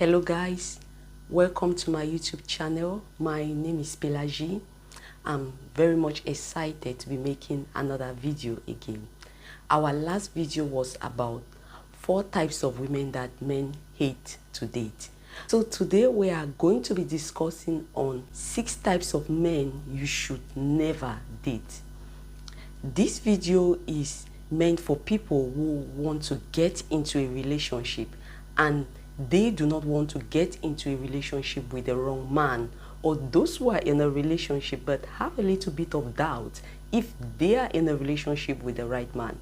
Hello guys, welcome to my YouTube channel. My name is Pelagie. I'm very much excited to be making another video again. Our last video was about 4 types of women that men hate to date. So today we are going to be discussing on 6 types of men you should never date. This video is meant for people who want to get into a relationship and they do not want to get into a relationship with the wrong man, or those who are in a relationship but have a little bit of doubt if they are in a relationship with the right man.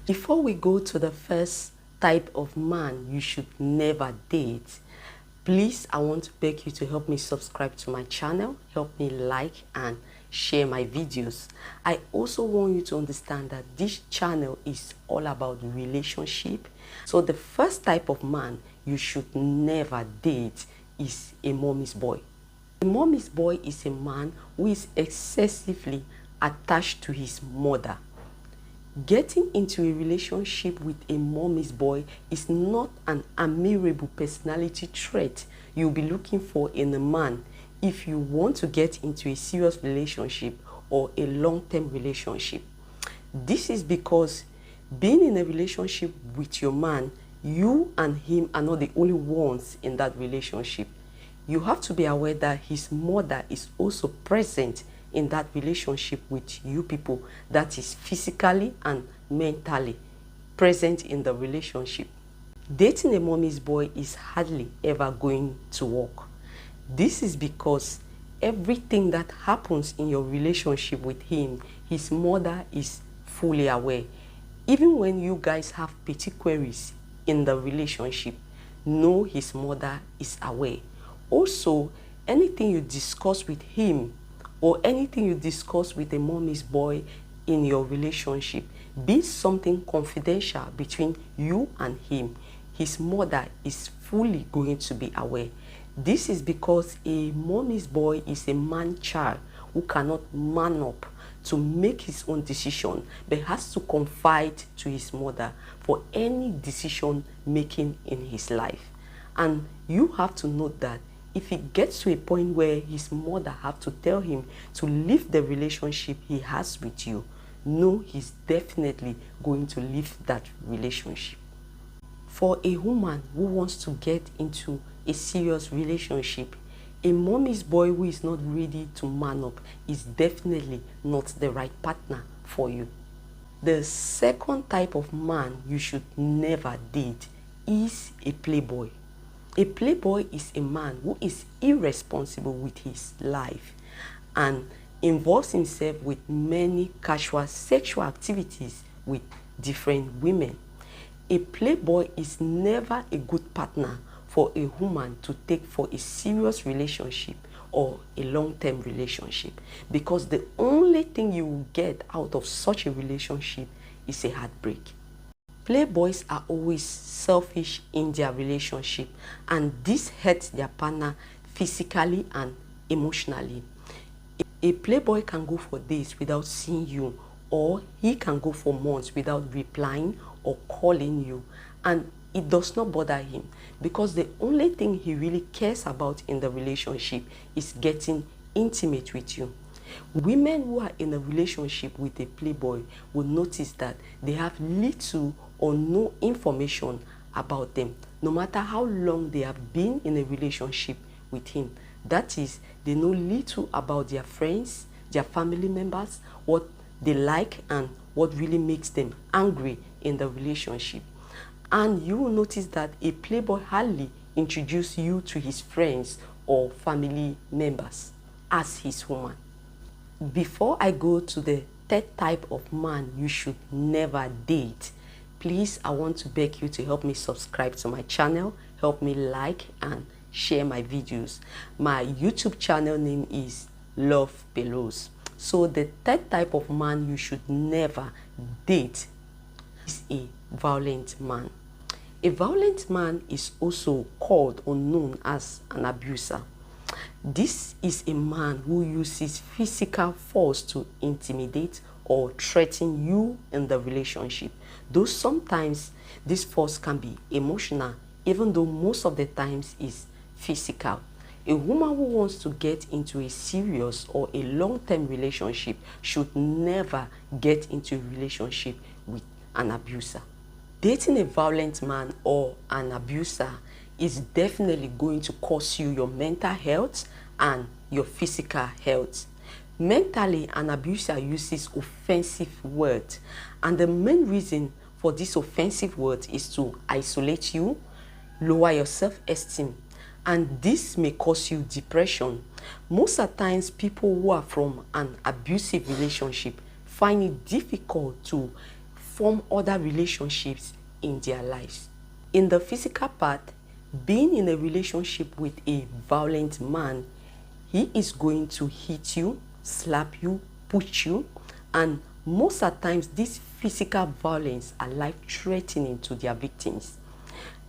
Before we go to the first type of man you should never date, please, I want to beg you to help me subscribe to my channel, help me like and share my videos. I also want you to understand that this channel is all about relationship. So the first type of man you should never date is a mommy's boy. A mommy's boy is a man who is excessively attached to his mother. Getting into a relationship with a mommy's boy is not an admirable personality trait you'll be looking for in a man if you want to get into a serious relationship or a long-term relationship. This is because being in a relationship with your man, you and him are not the only ones in that relationship. You have to be aware that his mother is also present in that relationship with you people, that is physically and mentally present in the relationship. Dating a mommy's boy is hardly ever going to work. This is because everything that happens in your relationship with him, his mother is fully aware. Even when you guys have petty queries in the relationship, know his mother is aware. Also, anything you discuss with him or anything you discuss with a mommy's boy in your relationship, be something confidential between you and him, his mother is fully going to be aware. This is because a mommy's boy is a man-child who cannot man up to make his own decision, but has to confide to his mother for any decision making in his life. And you have to note that if it gets to a point where his mother have to tell him to leave the relationship he has with you, know he's definitely going to leave that relationship. For a woman who wants to get into a serious relationship, a mommy's boy who is not ready to man up is definitely not the right partner for you. The second type of man you should never date is a playboy. A playboy is a man who is irresponsible with his life and involves himself with many casual sexual activities with different women. A playboy is never a good partner for a woman to take for a serious relationship or a long-term relationship, because the only thing you will get out of such a relationship is a heartbreak. Playboys are always selfish in their relationship, and this hurts their partner physically and emotionally. A playboy can go for days without seeing you, or he can go for months without replying or calling you, and it does not bother him because the only thing he really cares about in the relationship is getting intimate with you. Women who are in a relationship with a playboy will notice that they have little or no information about them, no matter how long they have been in a relationship with him. That is, they know little about their friends, their family members, what they like and what really makes them angry in the relationship. And you will notice that a playboy hardly introduces you to his friends or family members as his woman. Before I go to the third type of man you should never date, please, I want to beg you to help me subscribe to my channel, help me like and share my videos. My YouTube channel name is Love Pelos. So the third type of man you should never date is a violent man. A violent man is also called or known as an abuser. This is a man who uses physical force to intimidate or threaten you in the relationship. Though sometimes this force can be emotional, even though most of the times is physical. A woman who wants to get into a serious or a long-term relationship should never get into a relationship with an abuser. Dating a violent man or an abuser is definitely going to cost you your mental health and your physical health. Mentally, an abuser uses offensive words, and the main reason for this offensive words is to isolate you, lower your self-esteem, and this may cause you depression. Most of the times, people who are from an abusive relationship find it difficult to form other relationships in their lives. In the physical part, being in a relationship with a violent man, he is going to hit you, slap you, push you, and most of the times this physical violence are life-threatening to their victims.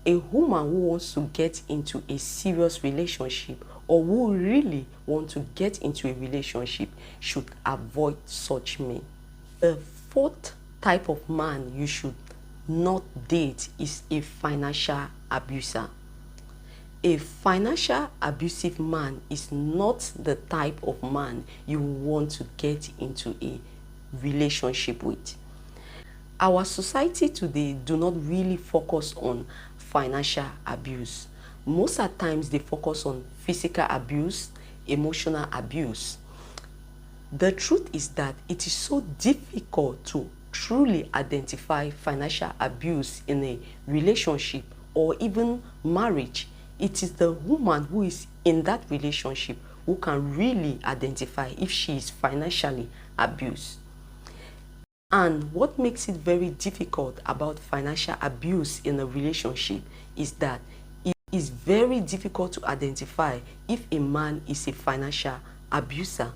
A woman who wants to get into a serious relationship or who really want to get into a relationship should avoid such men. The fourth type of man you should not date is a financial abuser. A financial abusive man is not the type of man you want to get into a relationship with. Our society today do not really focus on financial abuse. Most of the times they focus on physical abuse, emotional abuse. The truth is that it is so difficult to truly identify financial abuse in a relationship or even marriage. It is the woman who is in that relationship who can really identify if she is financially abused. And what makes it very difficult about financial abuse in a relationship is that it is very difficult to identify if a man is a financial abuser.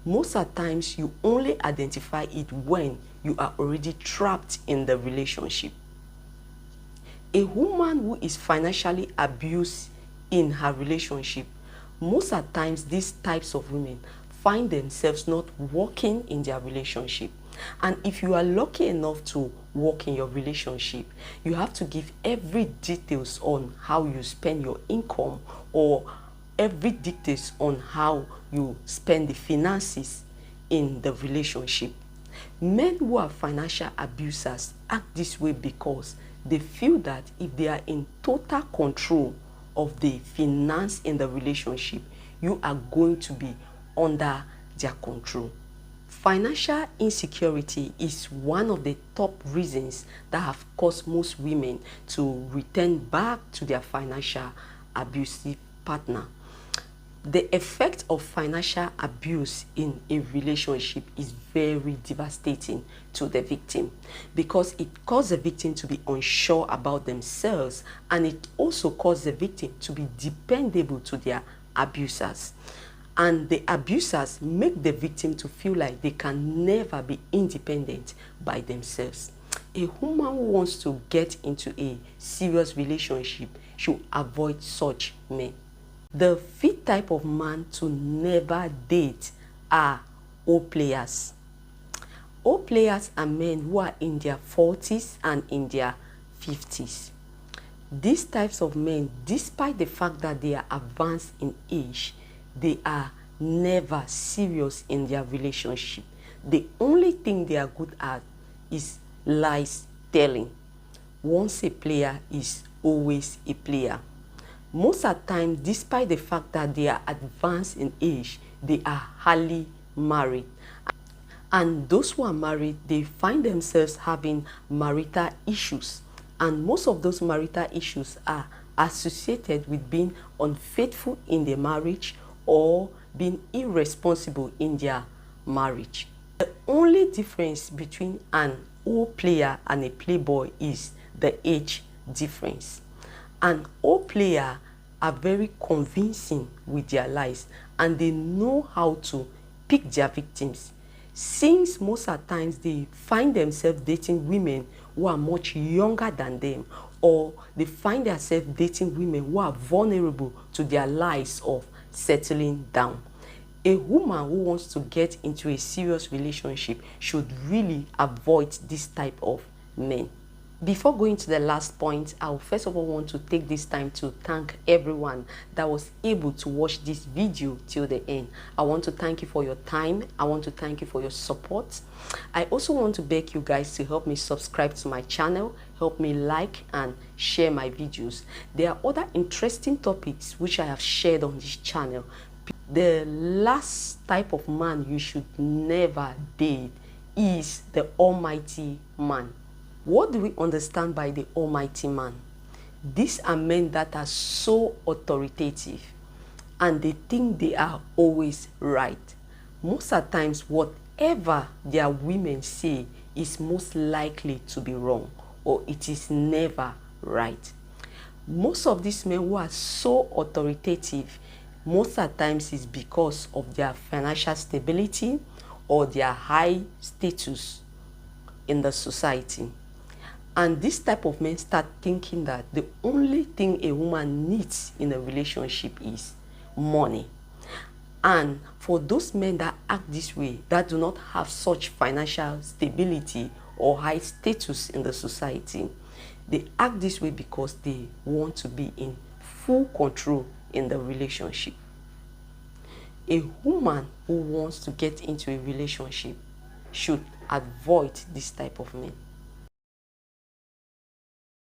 Most of the times you only identify it when you are already trapped in the relationship. A woman who is financially abused in her relationship, most of the times these types of women find themselves not working in their relationship. And if you are lucky enough to work in your relationship, you have to give every details on how you spend your income or every details on how you spend the finances in the relationship. Men who are financial abusers act this way because they feel that if they are in total control of the finance in the relationship, you are going to be under their control. Financial insecurity is one of the top reasons that have caused most women to return back to their financial abusive partner. The effect of financial abuse in a relationship is very devastating to the victim because it causes the victim to be unsure about themselves, and it also causes the victim to be dependable to their abusers. And the abusers make the victim to feel like they can never be independent by themselves. A woman who wants to get into a serious relationship should avoid such men. The fifth type of man to never date are O players. O players are men who are in their 40s and in their 50s. These types of men, despite the fact that they are advanced in age, they are never serious in their relationship. The only thing they are good at is lies telling. Once a player is always a player. Most of the time, despite the fact that they are advanced in age, they are hardly married. And those who are married, they find themselves having marital issues. And most of those marital issues are associated with being unfaithful in their marriage or being irresponsible in their marriage. The only difference between an O player and a playboy is the age difference. An O player are very convincing with their lies and they know how to pick their victims. Since most of the times they find themselves dating women who are much younger than them, or they find themselves dating women who are vulnerable to their lies of settling down. A woman who wants to get into a serious relationship should really avoid this type of men. Before going to the last point, I will first of all want to take this time to thank everyone that was able to watch this video till the end. I want to thank you for your time. I want to thank you for your support. I also want to beg you guys to help me subscribe to my channel, help me like and share my videos. There are other interesting topics which I have shared on this channel. The last type of man you should never date is the almighty man. What do we understand by the almighty man? These are men that are so authoritative and they think they are always right. Most of the times, whatever their women say is most likely to be wrong, or it is never right. Most of these men who are so authoritative, most of the times is because of their financial stability or their high status in the society. And this type of men start thinking that the only thing a woman needs in a relationship is money. And for those men that act this way, that do not have such financial stability or high status in the society, they act this way because they want to be in full control in the relationship. A woman who wants to get into a relationship should avoid this type of men.